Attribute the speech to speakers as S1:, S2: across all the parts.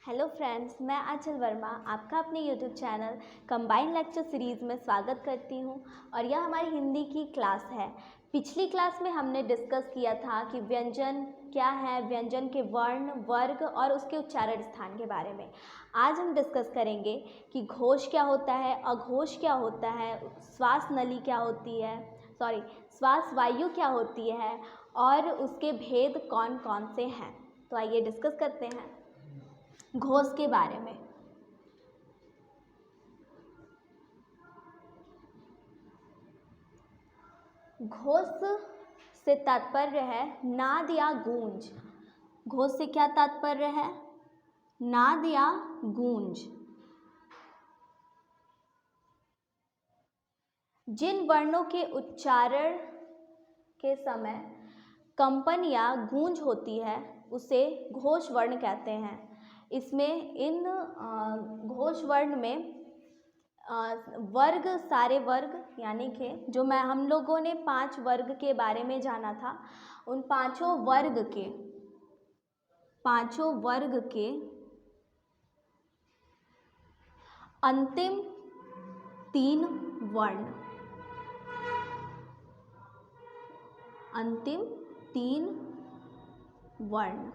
S1: Hello friends, मैं आंचल वर्मा आपका अपने YouTube channel combined lecture series में स्वागत करती हूं और यह हमारी हिंदी की क्लास है। पिछली क्लास में हमने डिस्कस किया था कि व्यंजन क्या है, व्यंजन के वर्ण, वर्ग और उसके उच्चारण स्थान के बारे में। आज हम डिस्कस करेंगे कि घोष क्या होता है, अघोष क्या होता है, श्वास नली क्या होती है, श्वास वायु क्या होती है और उसके भेद कौन कौन से हैं। तो आइए डिस्कस करते हैं घोष के बारे में। घोष से तात्पर्य है नाद या गूंज। घोष से क्या तात्पर्य है? नाद या गूंज। जिन वर्णों के उच्चारण के समय कंपन या गूंज होती है उसे घोष वर्ण कहते हैं। इसमें इन घोष वर्ण में वर्ग, सारे वर्ग यानी कि जो हम लोगों ने 5 वर्ग के बारे में जाना था, उन पांचों वर्ग के अंतिम 3 वर्ण,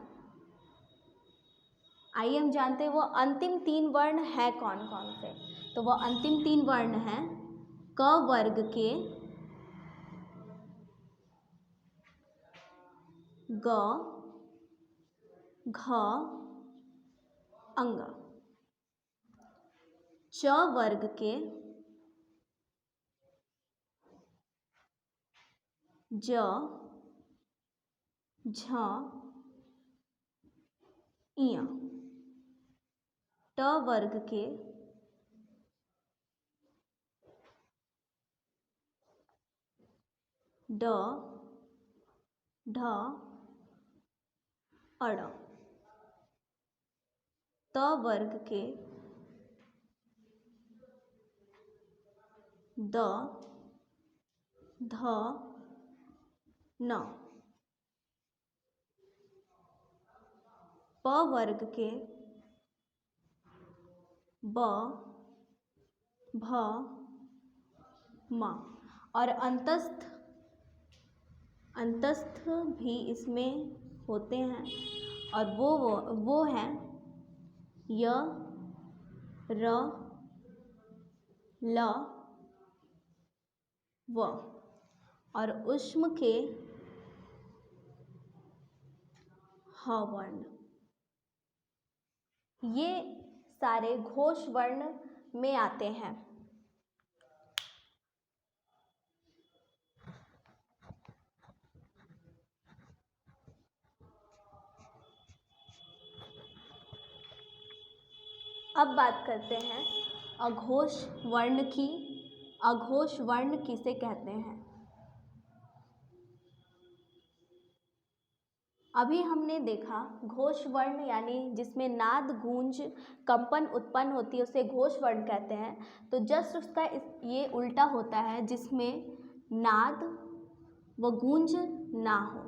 S1: आइए हम जानते हैं वो अंतिम 3 वर्ण है कौन कौन से। तो वो अंतिम 3 वर्ण हैं क वर्ग के ग, घ, अंग, च वर्ग के ज, झ, इय, ट वर्ग के ड, ढ, अड़, त वर्ग के द, ध, न, प वर्ग के ब, भ, म और अंतस्थ भी इसमें होते हैं और वो हैं य, र, ल, व और ऊष्म के ह वर्ण। ये सारे घोष वर्ण में आते हैं। अब बात करते हैं अघोष वर्ण की। अघोष वर्ण किसे कहते हैं? अभी हमने देखा घोष वर्ण यानी जिसमें नाद, गूंज, कंपन उत्पन्न होती है उसे घोष वर्ण कहते हैं। तो जस्ट उसका ये उल्टा होता है जिसमें नाद व गूंज ना हो।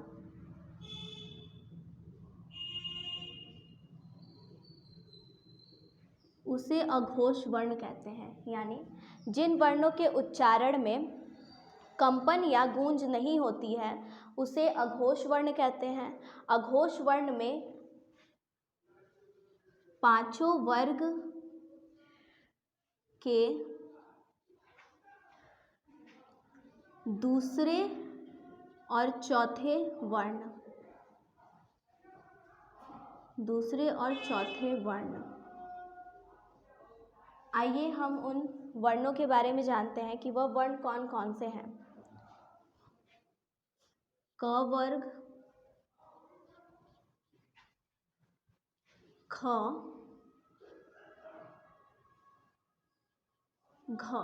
S1: उसे अघोष वर्ण कहते हैं। यानी जिन वर्णों के उच्चारण में कंपन या गूंज नहीं होती है उसे अघोष वर्ण कहते हैं। अघोष वर्ण में पांचों वर्ग के दूसरे और चौथे वर्ण। आइए हम उन वर्णों के बारे में जानते हैं कि वह वर्ण कौन कौन से हैं। क वर्ग, ख, घ,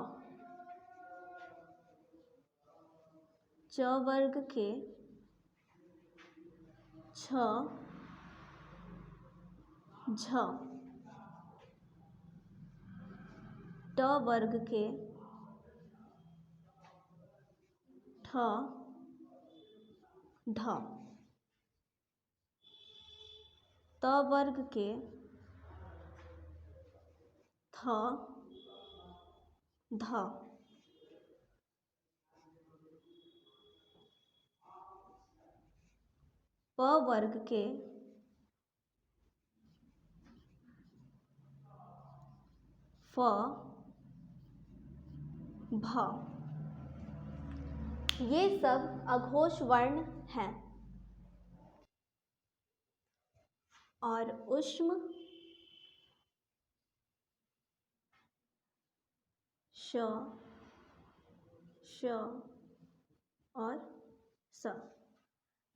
S1: च वर्ग के छ, झ, ट वर्ग के ठ, ढ, त वर्ग के ध। प वर्ग के फ भ। ये सब अघोष वर्ण हैं और ऊष्म श श और स।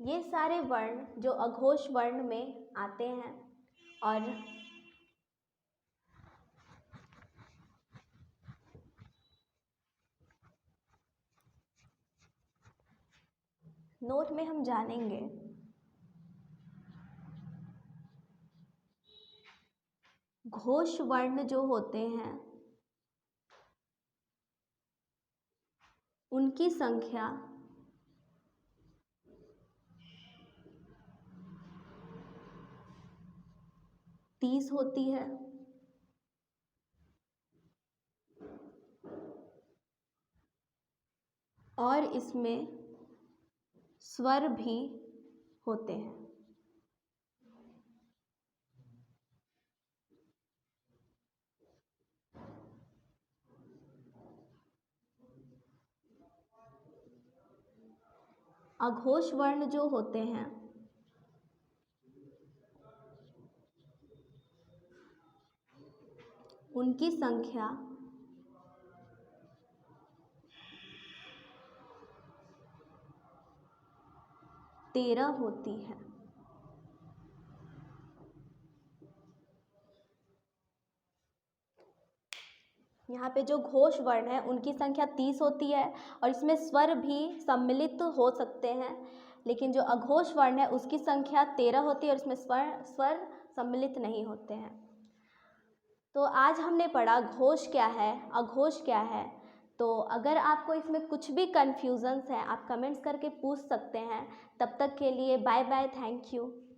S1: ये सारे वर्ण जो अघोष वर्ण में आते हैं और नोट में हम जानेंगे घोष वर्ण जो होते हैं उनकी संख्या 30 होती है और इसमें स्वर भी होते हैं। अघोष वर्ण जो होते हैं उनकी संख्या 13 होती है। यहाँ पे जो घोष वर्ण है उनकी संख्या 30 होती है और इसमें स्वर भी सम्मिलित हो सकते हैं, लेकिन जो अघोष वर्ण है उसकी संख्या 13 होती है और इसमें स्वर सम्मिलित नहीं होते हैं। तो आज हमने पढ़ा घोष क्या है, अघोष क्या है। तो अगर आपको इसमें कुछ भी कन्फ्यूज़न्स है आप कमेंट्स करके पूछ सकते हैं। तब तक के लिए बाय बाय, थैंक यू।